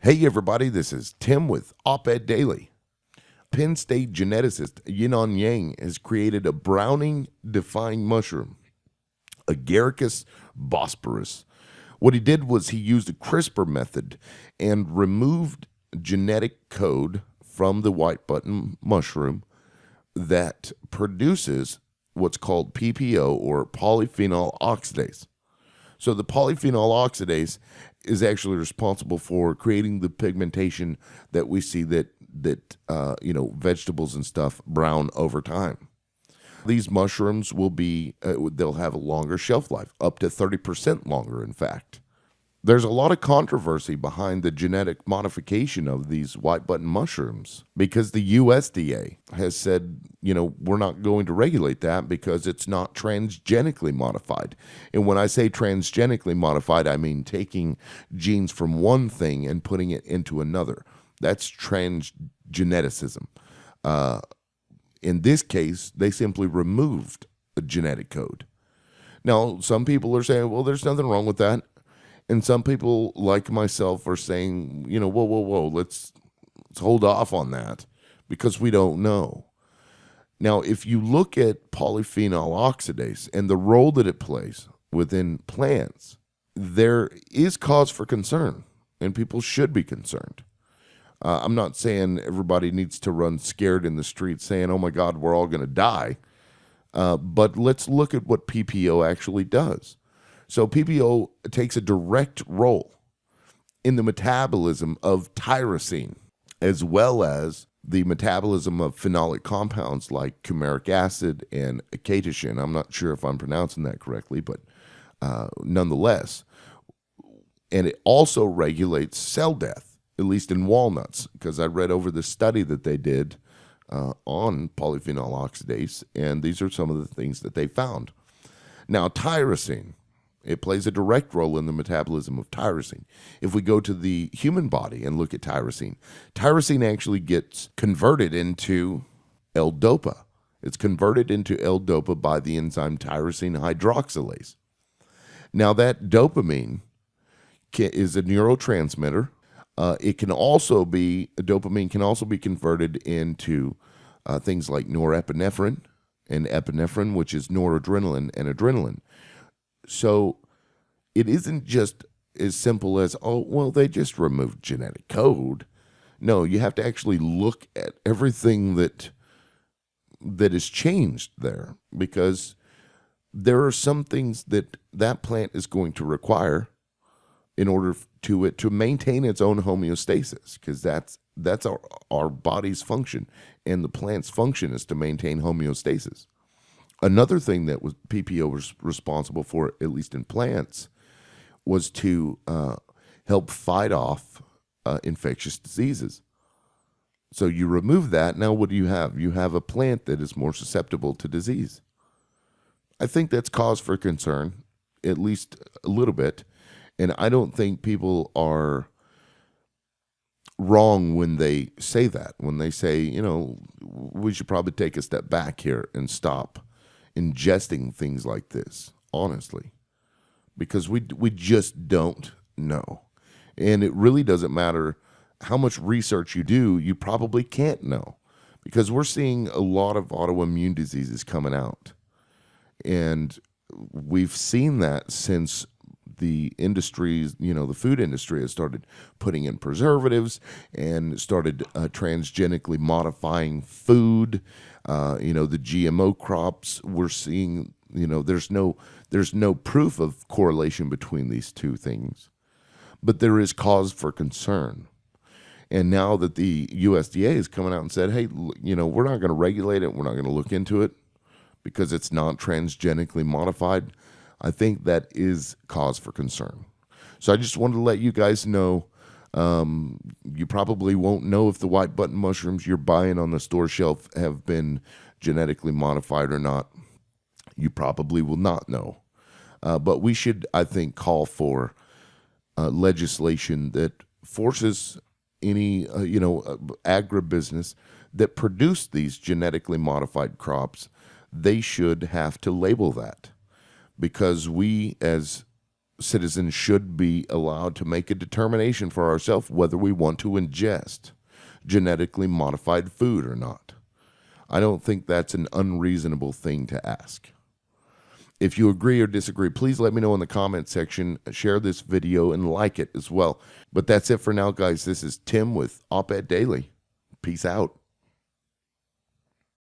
Hey everybody, this is Tim with Op-Ed Daily. Penn State geneticist Yinong Yang has created a browning-defying mushroom, Agaricus bosporus. What he did was he used a CRISPR method and removed genetic code from the white button mushroom that produces what's called PPO, or polyphenol oxidase. So the polyphenol oxidase is actually responsible for creating the pigmentation that we see that vegetables and stuff brown over time. These mushrooms will be they'll have a longer shelf life, up to 30% longer, in fact. There's a lot of controversy behind the genetic modification of these white button mushrooms because the USDA has said, we're not going to regulate that because it's not transgenically modified. And when I say transgenically modified, I mean taking genes from one thing and putting it into another. That's transgeneticism. In this case, they simply removed a genetic code. Now, some people are saying, well, there's nothing wrong with that. And some people, like myself, are saying, whoa, let's hold off on that because we don't know. Now, if you look at polyphenol oxidase and the role that it plays within plants, there is cause for concern, and people should be concerned. I'm not saying everybody needs to run scared in the street saying, oh my God, we're all going to die. But let's look at what PPO actually does. So PPO takes a direct role in the metabolism of tyrosine, as well as the metabolism of phenolic compounds like fumaric acid and catechin. I'm not sure if I'm pronouncing that correctly, but nonetheless. And it also regulates cell death, at least in walnuts, because I read over the study that they did on polyphenol oxidase, and these are some of the things that they found. Now, tyrosine. It plays a direct role in the metabolism of tyrosine. If we go to the human body and look at tyrosine, tyrosine actually gets converted into L-DOPA. It's converted into L-DOPA by the enzyme tyrosine hydroxylase. Now, that dopamine is a neurotransmitter. Dopamine can also be converted into things like norepinephrine and epinephrine, which is noradrenaline and adrenaline. So it isn't just as simple as, they just removed genetic code. No, you have to actually look at everything that is changed there, because there are some things that plant is going to require in order to maintain its own homeostasis, because that's our body's function, and the plant's function is to maintain homeostasis. Another thing that PPO was responsible for, at least in plants, was to help fight off infectious diseases. So you remove that, now what do you have? You have a plant that is more susceptible to disease. I think that's cause for concern, at least a little bit, and I don't think people are wrong when they say that, when they say, we should probably take a step back here and stop ingesting things like this, honestly, because we just don't know. And it really doesn't matter how much research you do, you probably can't know, because we're seeing a lot of autoimmune diseases coming out. And we've seen that since the industries, the food industry has started putting in preservatives and started transgenically modifying food. The GMO crops, we're seeing, there's no proof of correlation between these two things, but there is cause for concern. And now that the USDA is coming out and said, hey, we're not going to regulate it, we're not going to look into it because it's not transgenically modified, I think that is cause for concern. So I just wanted to let you guys know. You probably won't know if the white button mushrooms you're buying on the store shelf have been genetically modified or not. You probably will not know. But we should, I think, call for legislation that forces any, agribusiness that produce these genetically modified crops, they should have to label that. Because we as citizens should be allowed to make a determination for ourselves whether we want to ingest genetically modified food or not. I don't think that's an unreasonable thing to ask. If you agree or disagree, please let me know in the comment section. Share this video and like it as well. But that's it for now, guys. This is Tim with Op-Ed Daily. Peace out.